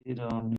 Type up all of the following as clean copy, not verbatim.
Ram.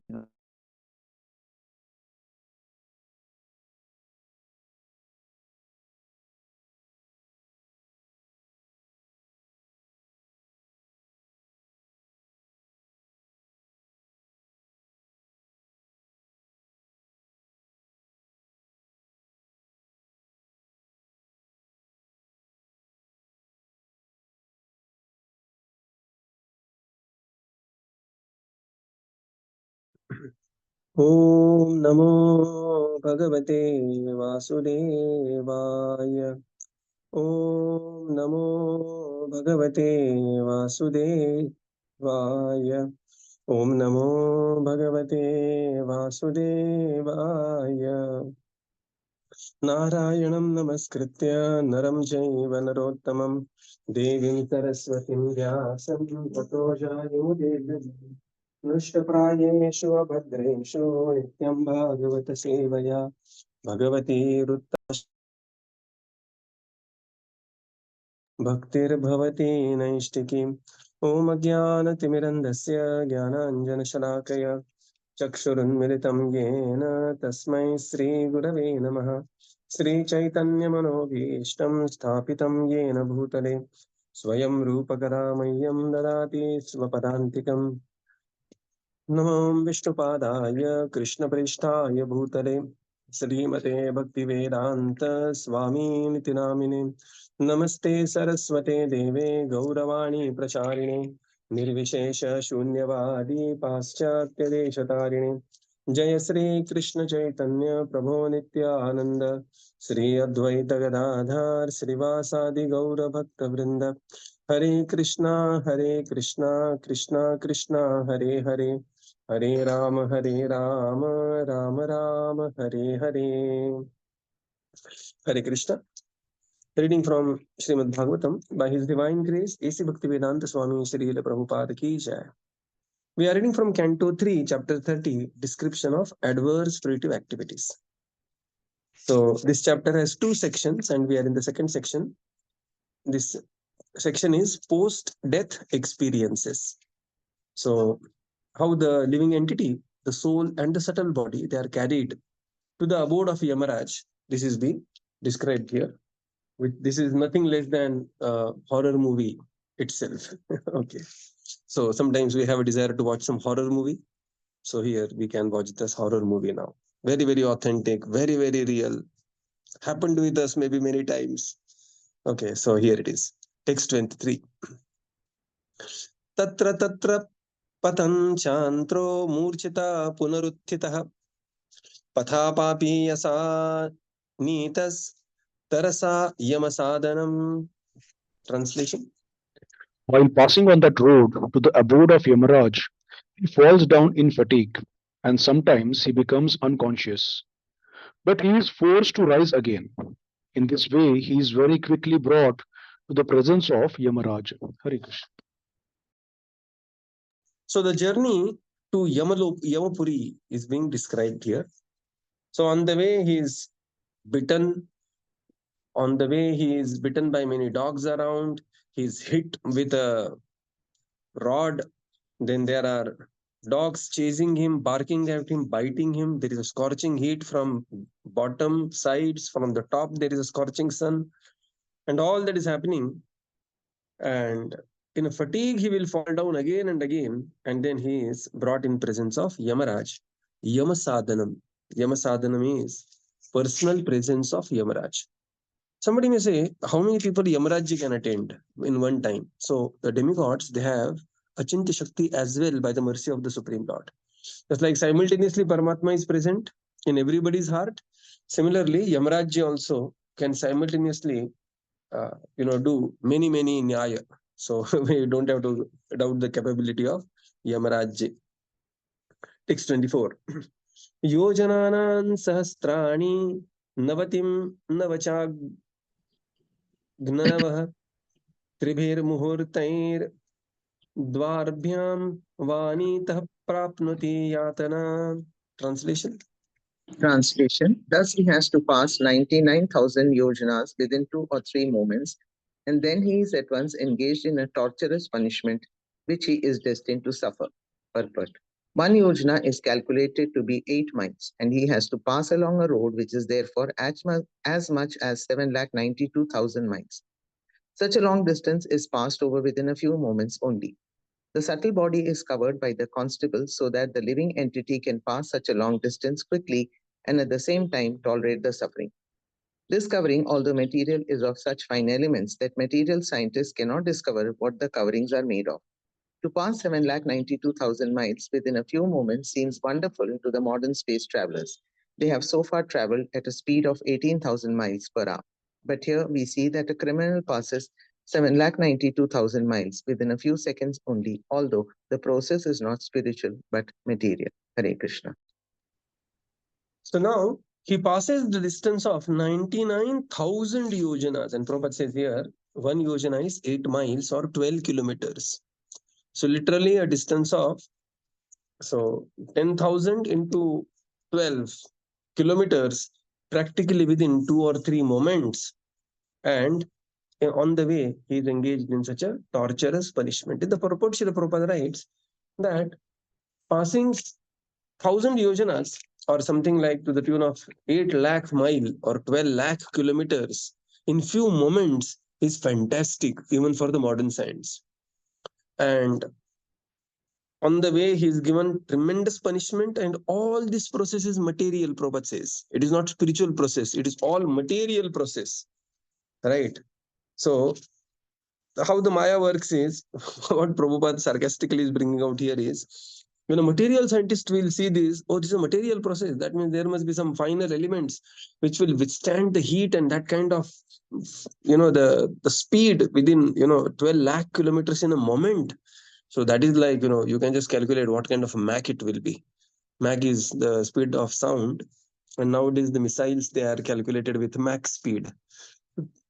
Om Namo Bhagavate Vasudevaya. Om Namo Bhagavate Vasudevaya. Om Namo Bhagavate Vasudevaya. Narayanam Namaskritya Naram Jaiva Narottamam Devim Saraswatim Vyasam Tato Jayamudevim Nushtapráyeshu abhadreshu nityam bhagavata sevaya bhagavati rutta bhaktir bhavati naishtikim Om Ajnanatimirandasya Jnananjanashalakaya Chakshurunmilitam Yena Tasmai Sri Gurave Namaha Sri Chaitanya Manobhishtam Sthapitam Yena Bhutale Swayam Rupakaramayam Dadati Swapadantikam नमो विष्णुपादाय कृष्णप्रेष्ठाय भूतले श्रीमते भक्तिवेदान्त स्वामीनिति नामिने नमस्ते सरस्वते देवे गौरवाणी प्रचारिणे निर्विशेष शून्यवादी पाश्चात्यदेशतारिणे जय श्री कृष्ण चैतन्य प्रभो नित्यानंद श्री अद्वैत गदाधर श्रीवासादि गौर भक्त वृंद हरे Krishna Krishna Krishna Hare Hare Hare Ram, Ram Ram, Hare Hare. Hare Krishna. Reading from Śrīmad-Bhāgavatam by His Divine Grace, A.C. Bhaktivedanta Swami Srila Prabhupada Ki Jai. We are reading from Canto 3, Chapter 30, Description of Adverse Fruitive Activities. So, this chapter has two sections, and we are in the second section. This section is post-death experiences. So, how the living entity, the soul, and the subtle body, they are carried to the abode of Yamaraj. This is being described here. This is nothing less than a horror movie itself. Okay. So sometimes we have a desire to watch some horror movie. So here we can watch this horror movie now. Very, very authentic, very, very real. Happened with us maybe many times. Okay, so here it is. Text 23. Tatra tatra patan chantro murchita punaruttitah pathapapi Nitas Tarasa Yamasadanam. Translation. While passing on that road to the abode of Yamaraj, he falls down in fatigue, and sometimes he becomes unconscious. But he is forced to rise again. In this way, he is very quickly brought to the presence of Yamaraj. Hare Krishna. So the journey to Yamapuri is being described here. So on the way he is bitten. On the way he is bitten by many dogs around. He is hit with a rod. Then there are dogs chasing him, barking at him, biting him. There is a scorching heat from bottom sides. From the top there is a scorching sun, and all that is happening. And in a fatigue he will fall down again and again, and then he is brought in presence of Yamaraj. Yamasadanam is personal presence of Yamaraj. Somebody may say, how many people Yamaraj can attend in one time? So the demigods, they have achintya shakti as well by the mercy of the Supreme Lord. Just like simultaneously Paramatma is present in everybody's heart, similarly Yamaraj also can simultaneously do many nyaya. So we don't have to doubt the capability of Yamaraj. Text 24. Yojananan sahasrani navatim navachagnanavah tribhir muhurtair dvarbhyam vanitah prapnuti yatana. Translation. Translation. Thus he has to pass 99,000 yojanas within 2 or 3 moments, and then he is at once engaged in a torturous punishment which he is destined to suffer. Purport. 1 yojana is calculated to be 8 miles, and he has to pass along a road which is therefore as much as 7,92,000 miles. Such a long distance is passed over within a few moments only. The subtle body is covered by the constable so that the living entity can pass such a long distance quickly and at the same time tolerate the suffering. This covering, although material, is of such fine elements that material scientists cannot discover what the coverings are made of. To pass 7,92,000 miles within a few moments seems wonderful to the modern space travelers. They have so far traveled at a speed of 18,000 miles per hour. But here we see that a criminal passes 7,92,000 miles within a few seconds only, although the process is not spiritual but material. Hare Krishna. So now he passes the distance of 99,000 yojanas, and Prabhupada says here 1 yojana is 8 miles or 12 kilometers. So literally a distance of 10,000 into 12 kilometers, practically within 2 or 3 moments. And on the way, he is engaged in such a torturous punishment. In the purport, Srila Prabhupada writes that passing 1,000 yojanas or something like to the tune of 8 lakh mile or 12 lakh kilometers in few moments is fantastic, even for the modern science. And on the way, he is given tremendous punishment, and all this process is material, Prabhupada says. It is not spiritual process. It is all material process, right? So how the Maya works is, what Prabhupada sarcastically is bringing out here is, when a material scientist will see this, oh, this is a material process. That means there must be some finer elements which will withstand the heat and that kind of, the speed within, 12 lakh kilometers in a moment. So that is like, you can just calculate what kind of a Mach it will be. Mach is the speed of sound. And nowadays the missiles, they are calculated with Mach speed.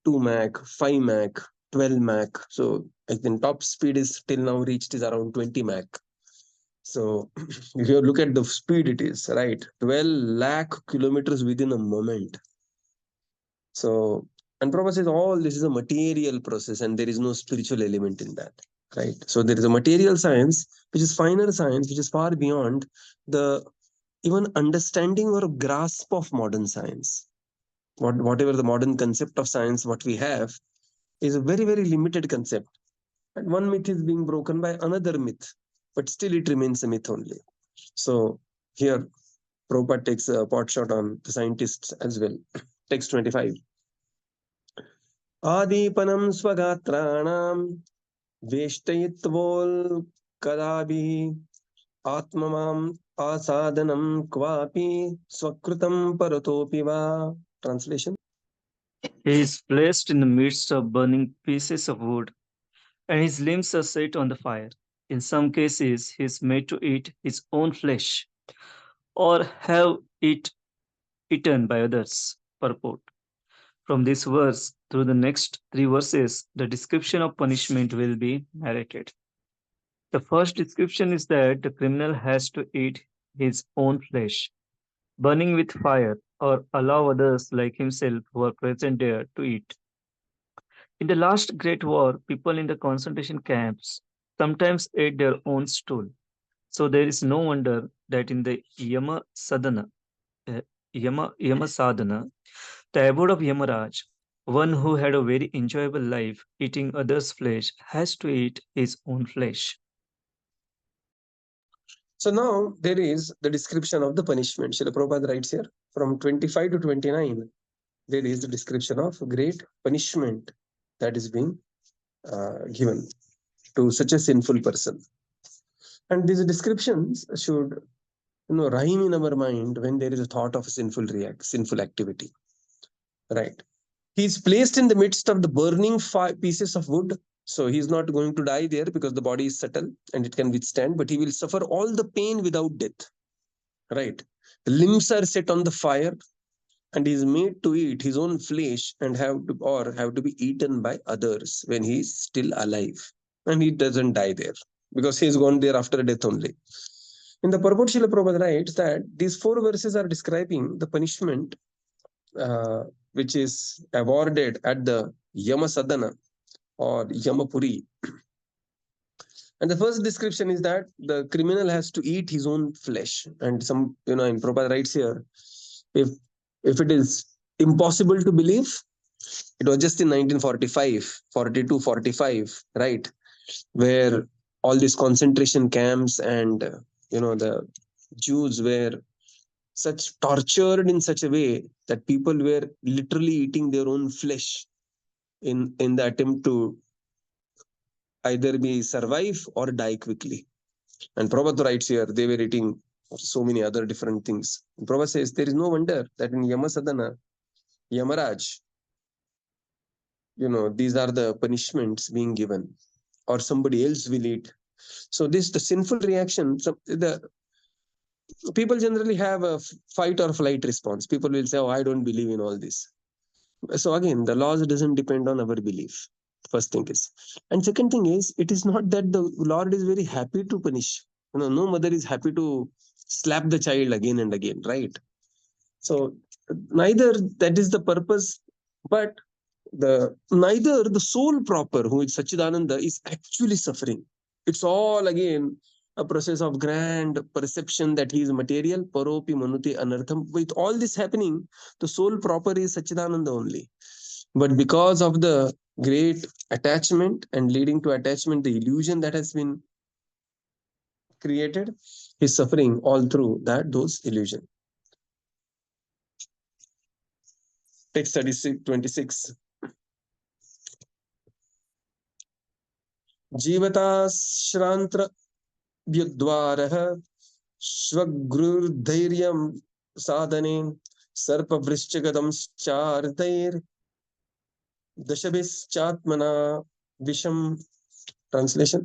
2 Mach, 5 Mach, 12 Mach. So I think top speed is till now reached is around 20 Mach. So if you look at the speed it is, right? 12 lakh kilometers within a moment. So, and Prabhupada says all this is a material process and there is no spiritual element in that, right? So there is a material science, which is finer science, which is far beyond the even understanding or grasp of modern science. Whatever the modern concept of science, what we have, is a very, very limited concept. And one myth is being broken by another myth, but still it remains a myth only. So here, Prabhupada takes a pot shot on the scientists as well. Text 25. Adipanam swagatranam veshtayitvol kadabhi atmamam asadanam kvapi swakrutam paratopi va. Translation. He is placed in the midst of burning pieces of wood, and his limbs are set on the fire. In some cases, he is made to eat his own flesh, or have it eaten by others. Purport. From this verse through the next 3 verses, the description of punishment will be narrated. The first description is that the criminal has to eat his own flesh, burning with fire, or allow others like himself who are present there to eat. In the last Great War, people in the concentration camps sometimes ate their own stool. So there is no wonder that in the Yamadūtas, the abode of Yamarāja, one who had a very enjoyable life eating others' flesh has to eat his own flesh. So now there is the description of the punishment. Srila Prabhupada writes here from 25 to 29. There is the description of great punishment that is being given to such a sinful person. And these descriptions should rhyme in our mind when there is a thought of a sinful activity. Right. He is placed in the midst of the burning pieces of wood. So he is not going to die there because the body is subtle and it can withstand, but he will suffer all the pain without death. Right. The limbs are set on the fire, and he is made to eat his own flesh and have to be eaten by others when he is still alive. And he doesn't die there because he is gone there after death only. In the purport, Srila Prabhupada writes that these 4 verses are describing the punishment which is awarded at the Yama Sadhana or Yamapuri. And the first description is that the criminal has to eat his own flesh. And some, in Prabhupada writes here, if it is impossible to believe, it was just in 1945, 42, 45, right, where all these concentration camps and the Jews were such tortured in such a way that people were literally eating their own flesh in the attempt to either be survive or die quickly. And Prabhupada writes here, they were eating so many other different things. And Prabhupada says, there is no wonder that in Yamasadana, Yamarāja, these are the punishments being given, or somebody else will eat. So the sinful reaction, the people generally have a fight or flight response. People will say, oh, I don't believe in all this. So again, the laws doesn't depend on our belief. First thing is. And second thing is, it is not that the Lord is very happy to punish. No mother is happy to slap the child again and again, right? So neither that is the purpose, but neither the soul proper, who is Sachidananda, is actually suffering. It's all again a process of grand perception that he is material, paropi manuti anartham. With all this happening, the soul proper is Sachidananda only. But because of the great attachment and leading to attachment, the illusion that has been created, he's suffering all through those illusion. Text 26. जीवताश्रान्त्र व्युद्वारः स्वगृर्धैर्यं साधने सर्पवृश्चिकदंश्चार्तैर् दशभिश्चात्मना विषम. Translation.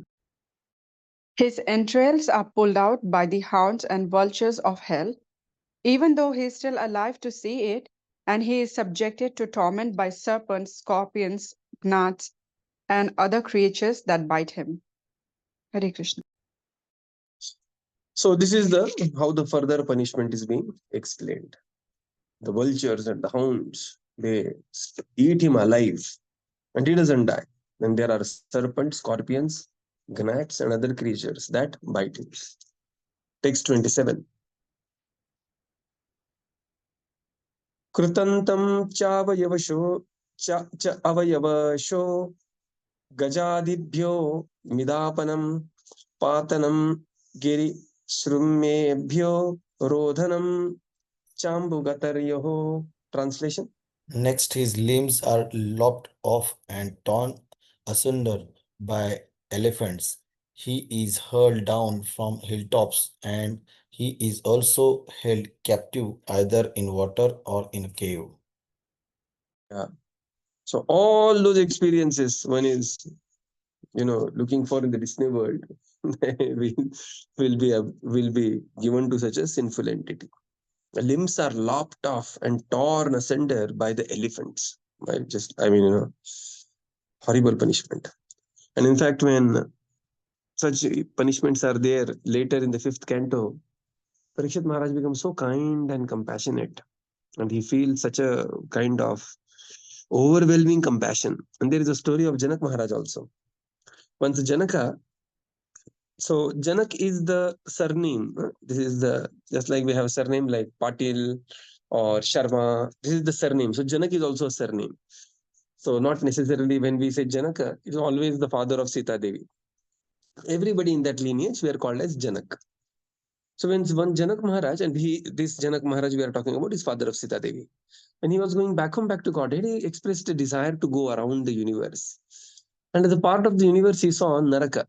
His entrails are pulled out by the hounds and vultures of hell, even though he is still alive to see it, and he is subjected to torment by serpents, scorpions, gnats, and other creatures that bite him. Hare Krishna. So this is how the further punishment is being explained. The vultures and the hounds, they eat him alive, and he doesn't die. Then there are serpents, scorpions, gnats, and other creatures that bite him. Text 27. Krutantam chavayavasho avayavasho gajadibhyo midapanam patanam giri shrumebhyo rodhanam chambugataryoho. Translation. Next, his limbs are lopped off and torn asunder by elephants. He is hurled down from hilltops, and he is also held captive either in water or in a cave. Yeah. So all those experiences one is, looking for in the Disney world, will be given to such a sinful entity. The limbs are lopped off and torn asunder by the elephants. Horrible punishment. And in fact, when such punishments are there later in the 5th canto, Parikshit Maharaj becomes so kind and compassionate, and he feels such a kind of overwhelming compassion. And there is a story of Janak Maharaj also. Once Janaka, so Janak is the surname. This is just like we have a surname like Patil or Sharma. This is the surname. So Janak is also a surname. So not necessarily when we say Janaka, it's always the father of Sita Devi. Everybody in that lineage were called as Janak. So when one Janak Maharaj, and this Janak Maharaj we are talking about is father of Sita Devi. When he was going back to Godhead, he expressed a desire to go around the universe. And as a part of the universe, he saw Naraka.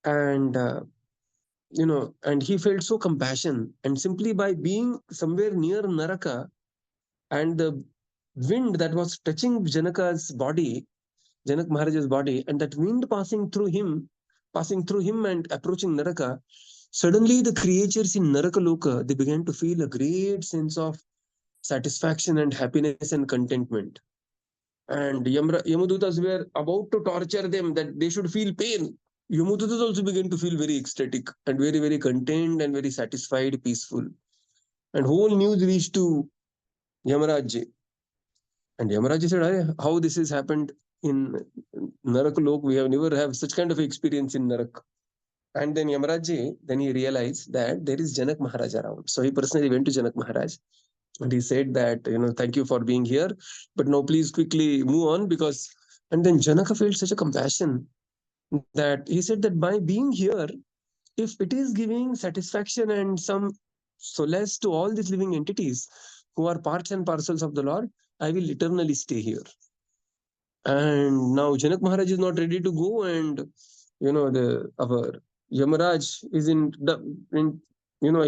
And, and he felt so compassion. And simply by being somewhere near Naraka, and the wind that was touching Janaka's body, Janak Maharaj's body, and that wind passing through him and approaching Naraka, suddenly the creatures in Naraka Loka, they began to feel a great sense of satisfaction and happiness and contentment. And Yamadūtas were about to torture them that they should feel pain. Yamadūtas also began to feel very ecstatic and very, very content and very satisfied, peaceful. And whole news reached to Yamarāja. And Yamarāja said, how this has happened? in Narakulok, we have never have such kind of experience in Narak. And then Yamarāja, then he realized that there is Janak Maharaj around. So he personally went to Janak Maharaj and he said that, thank you for being here, but now please quickly move on because. And then Janaka felt such a compassion that he said that by being here, if it is giving satisfaction and some solace to all these living entities who are parts and parcels of the Lord, I will eternally stay here. And now Janak Maharaj is not ready to go, and our Yamaraj is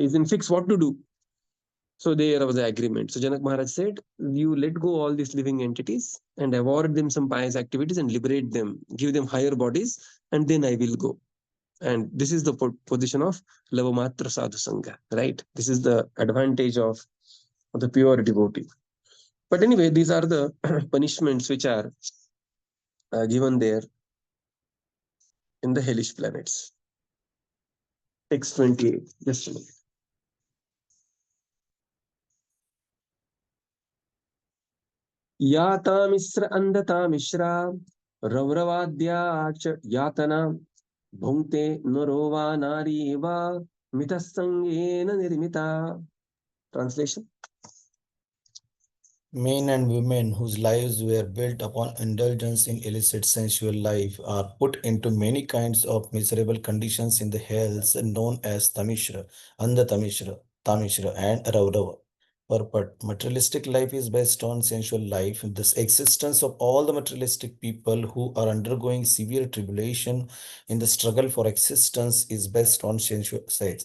is in fix what to do. So there was an agreement. So Janak Maharaj said, you let go all these living entities and award them some pious activities and liberate them, give them higher bodies, and then I will go. And this is the position of Lavamatra Sadhu Sangha, right? This is the advantage of the pure devotee. But anyway, these are the punishments which are given there in the hellish planets. Text 28, just a minute. यातामिश्र अंधतामिश्रा रौरवाद्याच यातना भुङ्क्ते नरो वा नारी वा मितस्सङ्गेन निर्मिता. Translation. Men and women whose lives were built upon indulgence in illicit sensual life are put into many kinds of miserable conditions in the hells known as Tamishra, Andhatamishra, Tamishra, and Raurava. For materialistic life is based on sensual life. This existence of all the materialistic people who are undergoing severe tribulation in the struggle for existence is based on sensual sex.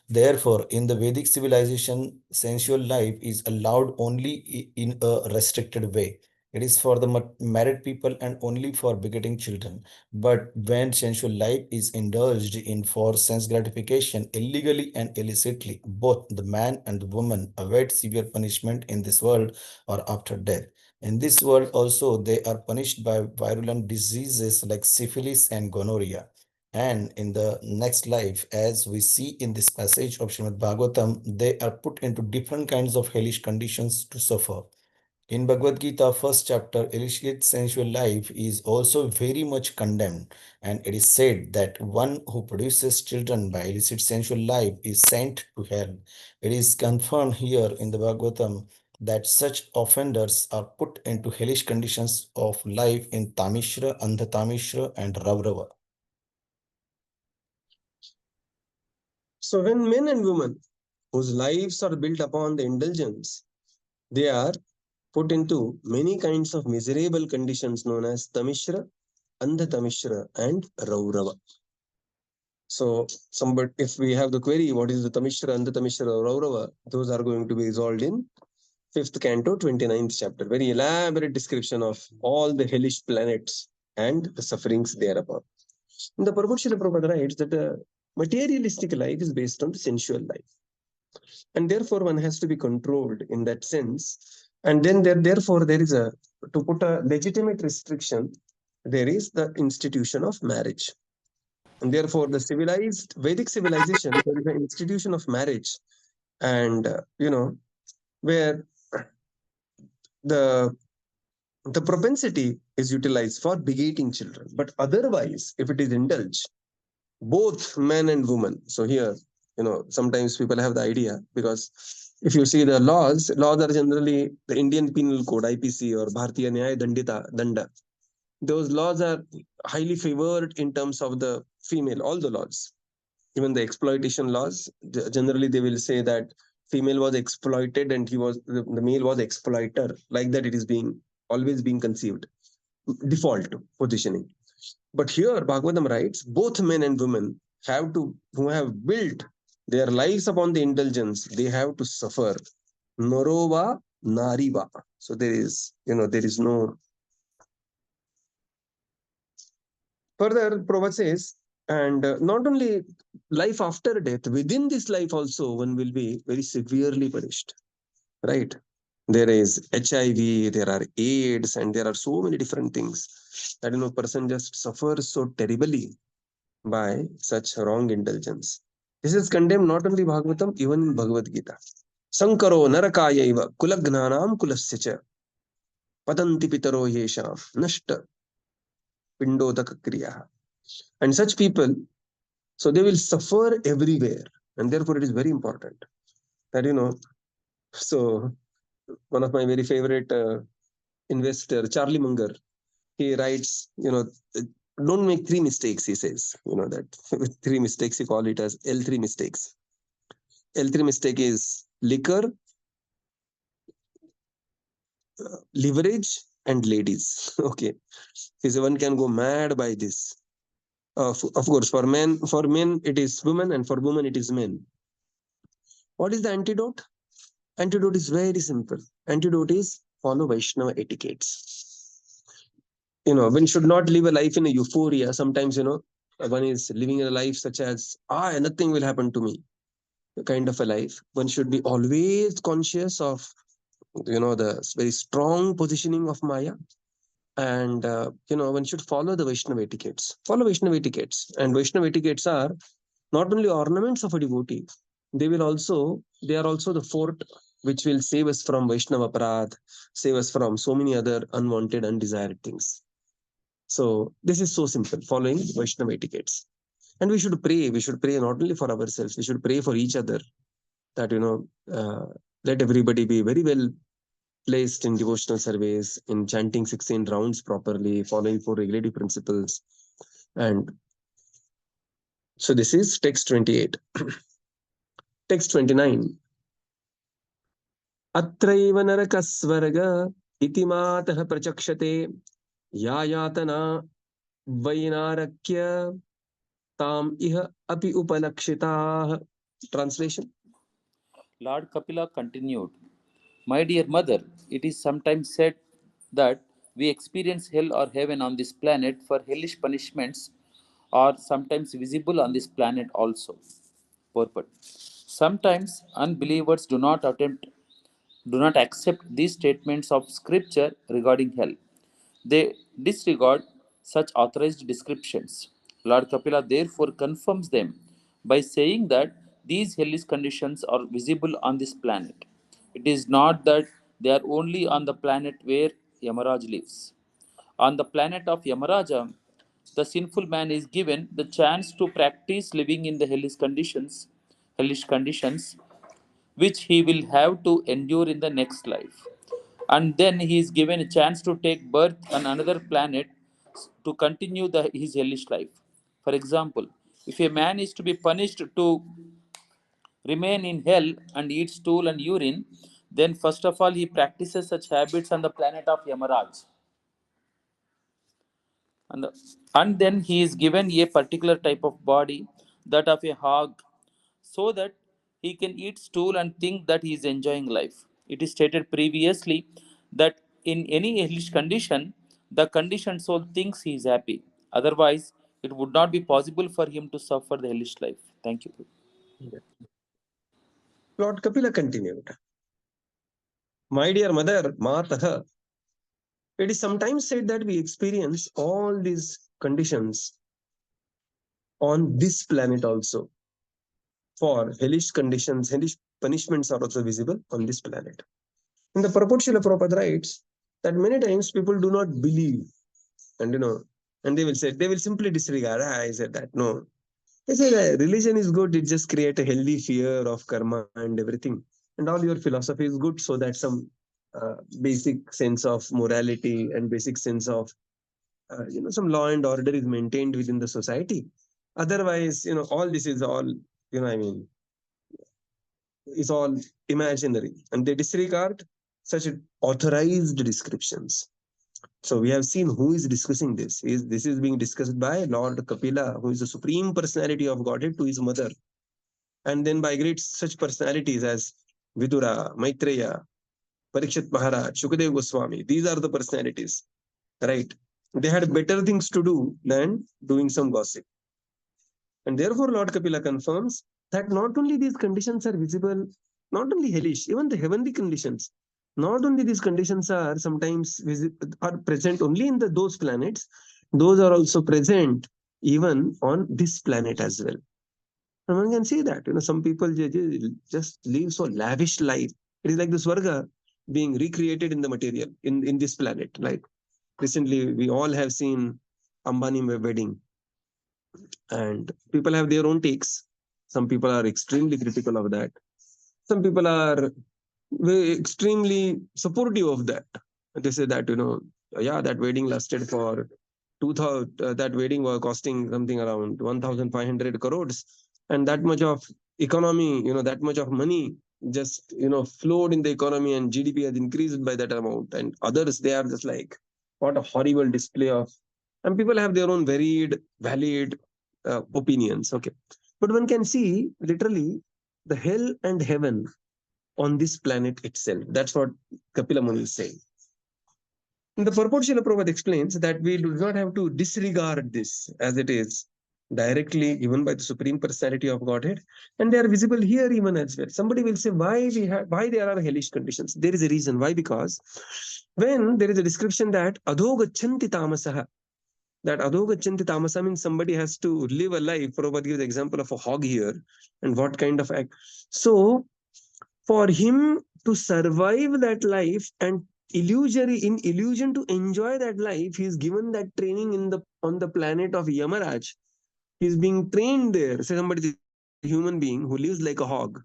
Therefore, in the Vedic civilization, sensual life is allowed only in a restricted way. It is for the married people and only for begetting children. But when sensual life is indulged in for sense gratification illegally and illicitly, both the man and the woman await severe punishment in this world or after death. In this world also, they are punished by virulent diseases like syphilis and gonorrhea. And in the next life, as we see in this passage of Śrīmad-Bhāgavatam, they are put into different kinds of hellish conditions to suffer. In Bhagavad Gita, first chapter, illicit sensual life is also very much condemned, and it is said that one who produces children by illicit sensual life is sent to hell. It is confirmed here in the Bhagavatam that such offenders are put into hellish conditions of life in Tamishra, Andhatamishra, and Ravrava. So when men and women whose lives are built upon the indulgence, they are put into many kinds of miserable conditions known as Tamishra, Andhatamishra, and Raurava. So if we have the query, what is the Tamishra, Andhatamishra, Raurava, those are going to be resolved in 5th Canto, 29th chapter. Very elaborate description of all the hellish planets and the sufferings thereupon. In the Purport, Srila Prabhupada writes that the materialistic life is based on the sensual life. And therefore, one has to be controlled in that sense. And then therefore, there is to put a legitimate restriction, there is the institution of marriage. And therefore, the civilized Vedic civilization, there is an institution of marriage. And, where the propensity is utilized for begetting children. But otherwise, if it is indulged, both men and women. So here, sometimes people have the idea, because if you see the laws are generally the Indian Penal Code, IPC, or Bharatiya Nyaya Danda. Those laws are highly favored in terms of the female, all the laws. Even the exploitation laws, generally they will say that female was exploited and the male was exploiter. Like that, it is always being conceived. Default positioning. But here, Bhagavatam writes, both men and women who have built their lives upon the indulgence, they have to suffer. Narova, Nariva. So there is no. Further, Prabhupada says, and not only life after death, within this life also, one will be very severely punished. Right? There is HIV, there are AIDS, and there are so many different things that person just suffers so terribly by such wrong indulgence. This is condemned not only Bhagavatam, even in Bhagavad Gita. Sankaro narakayaiva kulagnanam kulasya cha patanti pitaro yesham nashta Pindodaka kriya. And such people, so they will suffer everywhere. And therefore, it is very important that, so one of my very favorite investor, Charlie Munger, he writes, don't make three mistakes, he says, that three mistakes, he call it as L3 mistakes. L3 mistake is liquor, leverage, and ladies. Okay. He says one can go mad by this. Of course, for men it is women, and for women it is men. What is the antidote? Antidote is very simple. Antidote is follow Vaishnava etiquettes. One should not live a life in a euphoria. Sometimes, one is living a life such as, nothing will happen to me, kind of a life. One should be always conscious of, the very strong positioning of Maya. And, one should follow the Vaishnava etiquettes. Follow Vaishnava etiquettes. And Vaishnava etiquettes are not only ornaments of a devotee, they are also the fort which will save us from Vaishnava Aparadh, save us from so many other unwanted, undesired things. So this is so simple, following Vaishnava etiquettes. And we should pray. We should pray not only for ourselves, we should pray for each other that, let everybody be very well placed in devotional service, in chanting 16 rounds properly, following 4 regulative principles. And so this is text 28. Text 29. Atraiva narakasvarga iti matah prachakshate yayatana vainarakya tam iha api upalakshitah. Translation. Lord Kapila continued, My dear mother, it is sometimes said that we experience hell or heaven on this planet, for hellish punishments are sometimes visible on this planet also. Purport. Sometimes unbelievers do not accept these statements of scripture regarding hell. They disregard such authorized descriptions. Lord Kapila therefore confirms them by saying that these hellish conditions are visible on this planet. It is not that they are only on the planet where Yamarāja lives. On the planet of Yamarāja, the sinful man is given the chance to practice living in the hellish conditions which he will have to endure in the next life. And then he is given a chance to take birth on another planet to continue his hellish life. For example, if a man is to be punished to remain in hell and eat stool and urine, then first of all he practices such habits on the planet of Yamaraj. And then he is given a particular type of body, that of a hog, so that he can eat stool and think that he is enjoying life. It is stated previously that in any hellish condition, the conditioned soul thinks he is happy. Otherwise, it would not be possible for him to suffer the hellish life. Thank you. Lord Kapila continued, My dear mother, Matah, it is sometimes said that we experience all these conditions on this planet also. For hellish conditions, hellish punishments are also visible on this planet. In the purport, Srila Prabhupada writes that many times people do not believe, and and they will simply disregard. I said that. No. They say that religion is good, it just create a healthy fear of karma and everything. And all your philosophy is good so that some basic sense of morality and basic sense of some law and order is maintained within the society. Otherwise, all this is all, I mean, is all imaginary, and they disregard such authorized descriptions. So we have seen who is discussing this. This is being discussed by Lord Kapila, who is the supreme personality of Godhead, to his mother, and then by great such personalities as Vidura, Maitreya, Parikshit Maharaj, Shukadev Goswami. These are the personalities, right? They had better things to do than doing some gossip. And therefore, Lord Kapila confirms that not only these conditions are visible, not only hellish, even the heavenly conditions, not only these conditions are sometimes are present only in those planets, those are also present even on this planet as well. And one can see that, some people just live so lavish life. It is like the Swarga being recreated in the material, in this planet. Like recently, we all have seen Ambani wedding, and people have their own takes. Some people are extremely critical of that. Some people are extremely supportive of that. They say that, yeah, that wedding lasted for 2000. That wedding was costing something around 1,500 crores, and that much of economy, that much of money just flowed in the economy, and GDP has increased by that amount. And others, they are just like, what a horrible display of. And people have their own varied, valid opinions. Okay, but one can see literally the hell and heaven on this planet itself. That's what Kapila Muni is saying. In the purport, Srila Prabhupada explains that we do not have to disregard this, as it is directly given by the Supreme Personality of Godhead, and they are visible here even as well. Somebody will say, why there are hellish conditions? There is a reason. Why? Because when there is a description that adhogachanti tamasaha, that adhogachanti tamasa means somebody has to live a life. Prabhupada gives the example of a hog here, and what kind of act. So for him to survive that life and in illusion to enjoy that life, he is given that training on the planet of Yamarāja. He is being trained there. Say somebody is a human being who lives like a hog,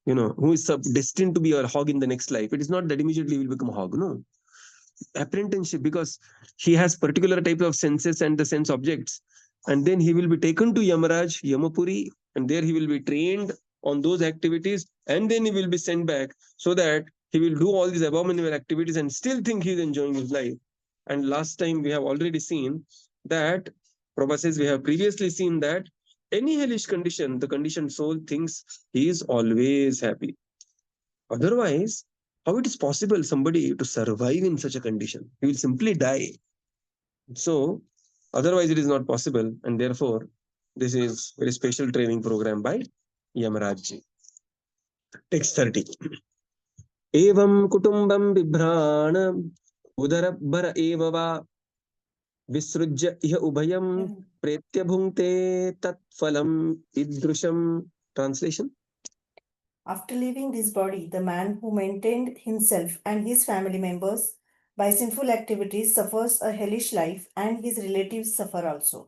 who is destined to be a hog in the next life. It is not that immediately he will become a hog. No, apprenticeship, because he has particular type of senses and the sense objects, and then he will be taken to Yamaraj, Yamapuri, and there he will be trained on those activities, and then he will be sent back, so that he will do all these abominable activities and still think he is enjoying his life. And last time we have already seen that Prabhupada says, we have previously seen that any hellish condition, the conditioned soul thinks he is always happy. Otherwise, how it is possible somebody to survive in such a condition? He will simply die. So, otherwise it is not possible, and therefore, this is very special training program by Yamarāja. Text 30. Evam kutumbam bibhrāna udarabbara eva va visrujya iha ubhayam pretya bhungte tat phalam idrusham. Translation. After leaving this body, the man who maintained himself and his family members by sinful activities suffers a hellish life, and his relatives suffer also.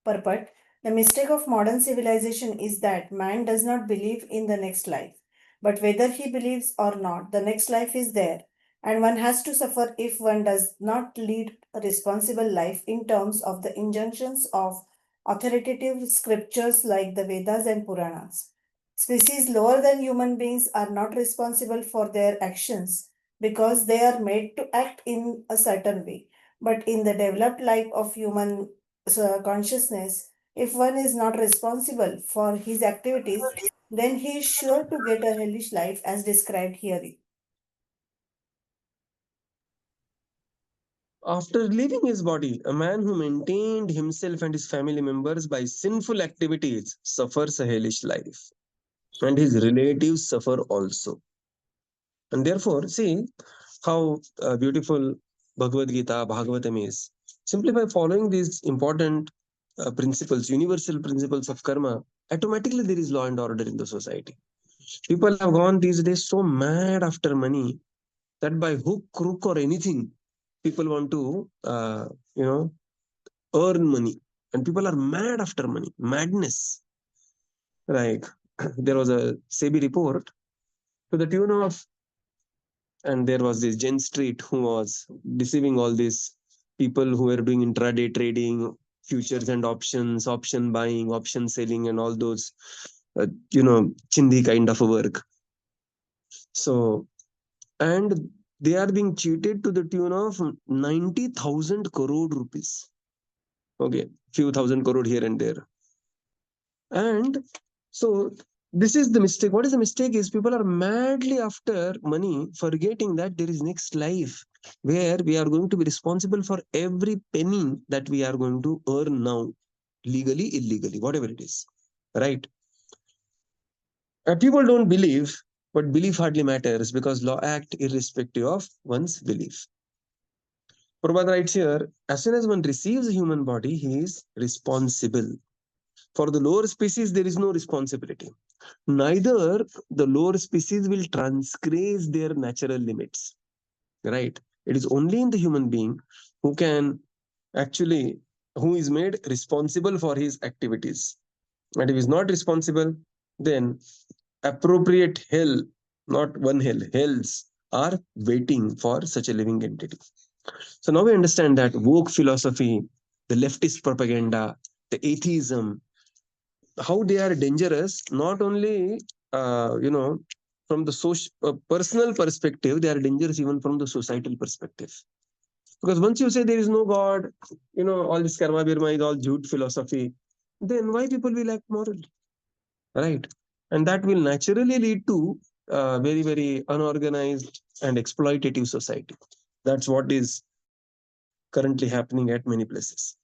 Purport: the mistake of modern civilization is that man does not believe in the next life. But whether he believes or not, the next life is there, and one has to suffer if one does not lead a responsible life in terms of the injunctions of authoritative scriptures like the Vedas and Puranas. Species lower than human beings are not responsible for their actions because they are made to act in a certain way. But in the developed life of human consciousness, if one is not responsible for his activities, then he is sure to get a hellish life as described here. After leaving his body, a man who maintained himself and his family members by sinful activities suffers a hellish life, and his relatives suffer also. And therefore, see how beautiful Bhagavad Gita, Bhagavatam is. Simply by following these important principles, universal principles of karma, automatically there is law and order in the society. People have gone these days so mad after money that by hook, crook, or anything, people want to, earn money. And people are mad after money, madness. Like there was a SEBI report to the tune of, and there was this Jen Street who was deceiving all these people who were doing intraday trading, futures and options, option buying, option selling, and all those, chindi kind of a work. So, and they are being cheated to the tune of 90,000 crore rupees. Okay, few thousand crore here and there. And so this is the mistake. What is the mistake is people are madly after money, forgetting that there is next life where we are going to be responsible for every penny that we are going to earn now, legally, illegally, whatever it is, right? People don't believe, but belief hardly matters because law act irrespective of one's belief. Prabhupada writes here, as soon as one receives a human body, he is responsible. For the lower species, there is no responsibility. Neither the lower species will transgress their natural limits, right? It is only in the human being who can actually who is made responsible for his activities. And if he is not responsible, then appropriate hell, not one hell, hells are waiting for such a living entity. So now we understand that woke philosophy, the leftist propaganda, the atheism, how they are dangerous, not only, from the social, personal perspective, they are dangerous even from the societal perspective. Because once you say there is no God, all this karma birma is all jute philosophy, then why people will act moral, right? And that will naturally lead to very, very unorganized and exploitative society. That's what is currently happening at many places.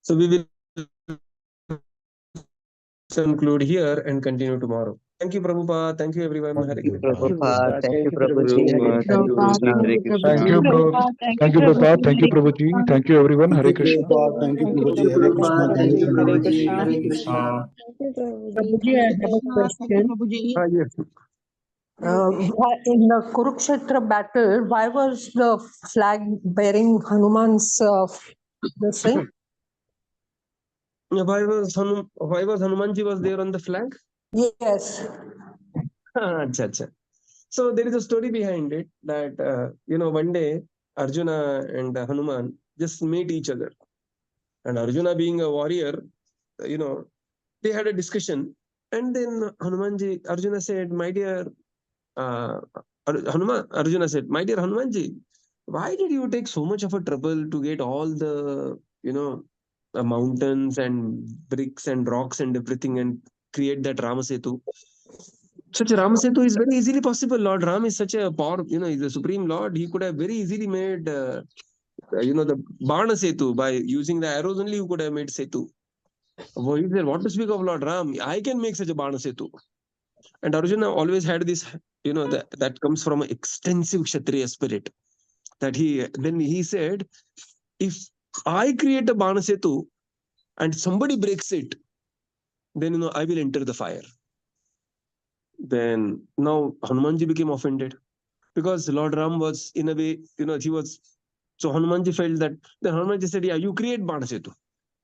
So we will conclude here and continue tomorrow. Thank you, Prabhupada. Thank you, everyone. Hare Thank you, Krishna. Prabhupada. Thank you, Thank you, Prabhuji. Prabhuji. Hare Hare Thank you, Krishna. Prabhupada, Prabhuji. thank Hare you, Thank Krishna. you, Prabhuji. bro. Thank you, Prabhupada. Thank you, Prabhuji. Thank you, everyone. Thank Hare you, Krishna. Prabhupada. Thank you, Thank you, Prabhuji. Hare Prabhupada. Krishna. Thank you, Thank you, Prabhuji. Hare Prabhuji. Krishna. Hare Krishna. Thank you, Prabhuji. Prabhuji, Hare I have a Krishna. Thank you, question. Prabhuji. Yes. In the Kurukshetra battle, why was the flag bearing Hanuman's this thing? Why was Hanumanji was there on the flag? Yes. Acha, acha. So there is a story behind it that, one day Arjuna and Hanuman just meet each other. And Arjuna being a warrior, they had a discussion. And then Arjuna said, my dear, Arjuna said, my dear Hanumanji, why did you take so much of a trouble to get all the, mountains and bricks and rocks and everything and create that Ramasetu? Such a Ramasetu is very easily possible. Lord Ram is such a power, he's the supreme Lord. He could have very easily made, the Bana Setu by using the arrows only. You could have made Setu. He said, what to speak of Lord Ram? I can make such a Bana Setu. And Arjuna always had this, that comes from an extensive Kshatriya spirit. That he said, if I create a Bana Setu and somebody breaks it, then I will enter the fire. Then now Hanumanji became offended because Lord Ram was in a way, he was. So Hanumanji felt that. Then Hanumanji said, "Yeah, you create Bana Setu."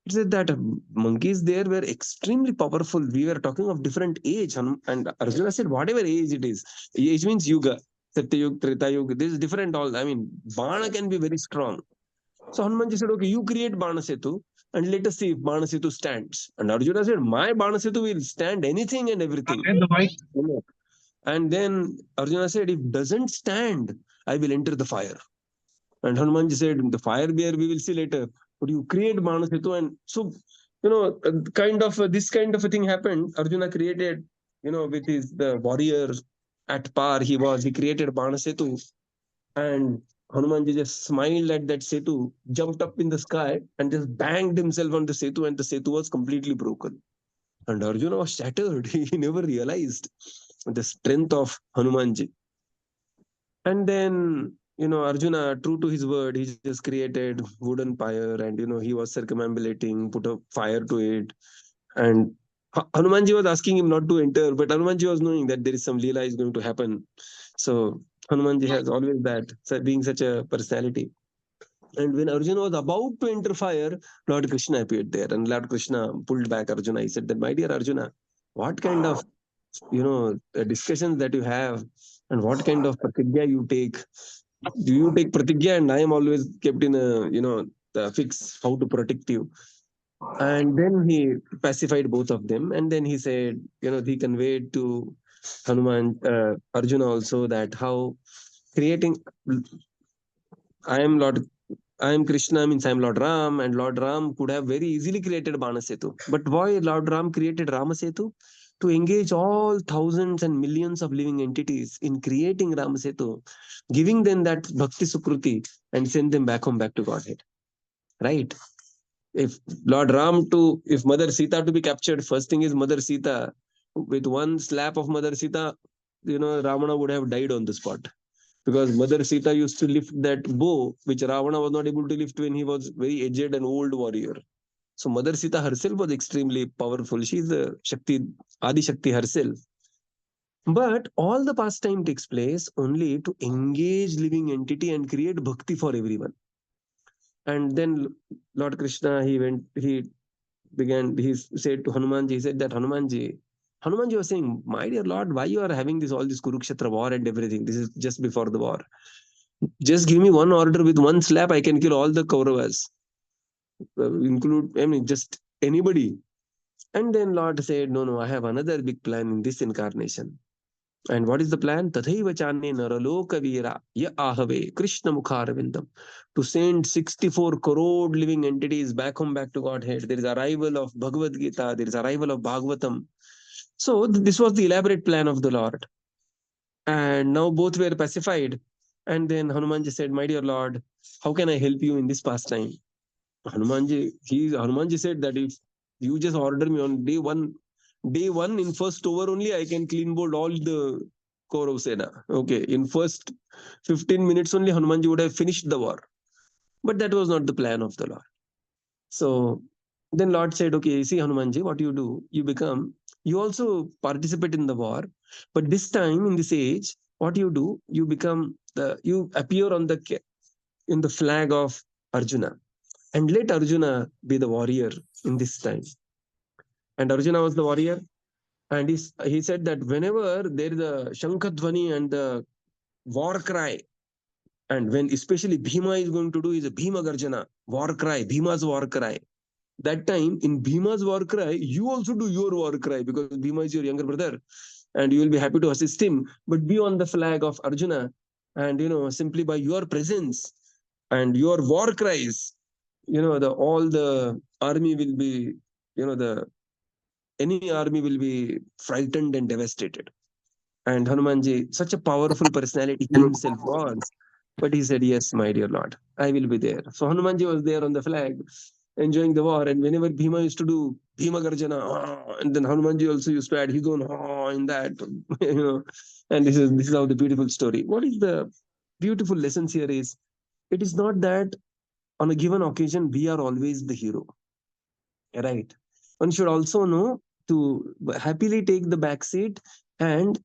It said that monkeys there were extremely powerful. We were talking of different age, and Arjuna said, "Whatever age it is, age means yuga, Satya Yuga, Treta Yuga. This is different. All I mean, Bana can be very strong." So Hanumanji said, "Okay, you create Bana Setu, and let us see if Bana Setu stands." And Arjuna said, "My Bana Setu will stand anything and everything." And then Arjuna said, "If doesn't stand, I will enter the fire." And Hanumanji said, "The fire there we will see later. But you create Bana Setu." And so, this kind of a thing happened. Arjuna created, with the warrior at par he created Bana Setu. And Hanumanji just smiled at that Setu, jumped up in the sky and just banged himself on the Setu, and the Setu was completely broken. And Arjuna was shattered. He never realized the strength of Hanumanji. And then, Arjuna, true to his word, he just created wooden pyre and, he was circumambulating, put a fire to it. And Hanumanji was asking him not to enter, but Hanumanji was knowing that there is some Leela is going to happen. So Hanumanji has always that, being such a personality. And when Arjuna was about to enter fire, Lord Krishna appeared there. And Lord Krishna pulled back Arjuna. He said that, my dear Arjuna, what kind of, discussions that you have and what kind of pratigya you take? Do you take pratigya? And I am always kept in a, the fix how to protect you. And then he pacified both of them. And then he said, he conveyed to Arjuna also that how creating, I am Krishna means I am Lord Ram, and Lord Ram could have very easily created Bana Setu. But why Lord Ram created Rama Setu? To engage all thousands and millions of living entities in creating Rama Setu, giving them that Bhakti Sukruti and send them back home, back to Godhead. Right? If Mother Sita to be captured, first thing is Mother Sita. With one slap of Mother Sita, Ravana would have died on the spot. Because Mother Sita used to lift that bow, which Ravana was not able to lift when he was very aged and old warrior. So Mother Sita herself was extremely powerful. She is the Shakti, Adi Shakti herself. But all the pastime takes place only to engage living entity and create bhakti for everyone. And then Lord Krishna, he said to Hanumanji, he said that Hanumanji was saying, my dear Lord, why you are having all this Kurukshetra war and everything? This is just before the war. Just give me one order, with one slap, I can kill all the Kauravas, just anybody. And then Lord said, no, I have another big plan in this incarnation. And what is the plan? Tathaiva channe naraloka veera ya ahave Krishna mukharavindam. To send 64 crore living entities back home, back to Godhead. There is arrival of Bhagavad Gita. There is arrival of Bhagavatam. So this was the elaborate plan of the Lord. And now both were pacified. And then Hanumanji said, my dear Lord, how can I help you in this pastime? Hanumanji said that if you just order me on day one in first over only, I can clean board all the Kaurav Sena. Okay, in first 15 minutes only, Hanumanji would have finished the war. But that was not the plan of the Lord. So then Lord said, okay, see Hanumanji, what you do, you also participate in the war, but this time in this age, what you do, you appear in the flag of Arjuna, and let Arjuna be the warrior in this time. And Arjuna was the warrior, and he said that whenever there is a Shankadhvani and the war cry, and when especially Bhima is going to do is a Bhima Garjana, war cry, Bhima's war cry, that time in Bhima's war cry, you also do your war cry, because Bhima is your younger brother and you will be happy to assist him, but be on the flag of Arjuna, and simply by your presence and your war cries, all the army will be, any army will be frightened and devastated. And Hanumanji, such a powerful personality he himself was, but he said, yes, my dear Lord, I will be there. So Hanumanji was there on the flag, enjoying the war. And whenever Bhima used to do Bhima Garjana, and then Hanumanji also used to add his own in that, And this is how the beautiful story. What is the beautiful lessons here is, it is not that on a given occasion we are always the hero, right? One should also know to happily take the back seat and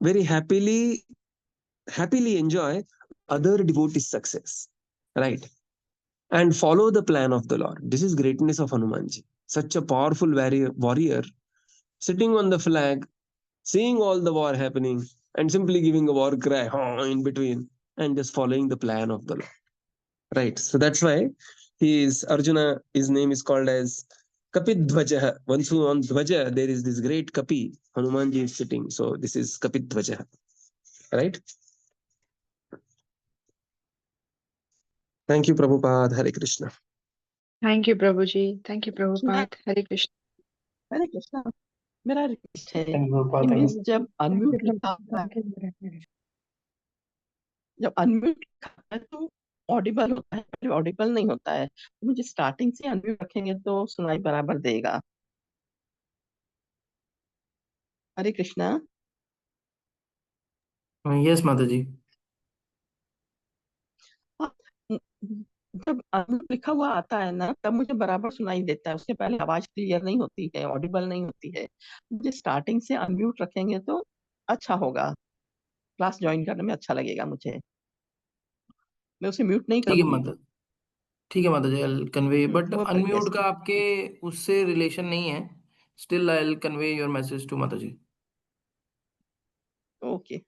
very happily enjoy other devotees' success, right? And follow the plan of the Lord. This is greatness of Hanumanji. Such a powerful warrior sitting on the flag, seeing all the war happening, and simply giving a war cry in between, and just following the plan of the Lord. Right. So that's why Arjuna, his name is called as Kapidhvaja. Once on Dhvaja, there is this great Kapi. Hanumanji is sitting. So this is Kapidhvaja. Right? Thank you, Prabhupada. Hare Krishna. Thank you, Prabhuji. Thank you, Prabhupada. Hare Krishna. हरे कृष्णा मेरा request है कि means जब unmute लिखा होता है तो Audible होता है, ऑडिबल नहीं होता है, तो मुझे स्टार्टिंग से अनम्यूट रखेंगे तो सुनाई बराबर देगा। हरे कृष्णा। यस माता जी। जब अनम्यूट लिखा हुआ आता है ना, तब मुझे बराबर सुनाई देता है, उससे पहले आवाज क्लियर नहीं होती है, ऑडिबल नहीं होती है। मुझे स्टार्टिंग से अनम्यूट रखेंगे तो अच्छा होगा, क्लास ज्वाइन करने में अच्छा लगेगा मुझे। मैं उसे म्यूट नहीं करूंगी। ठीक है माता जी, I will convey, but unmute का आपके उससे रिलेशन नहीं है। Still I will convey your message to माता जी। ओके।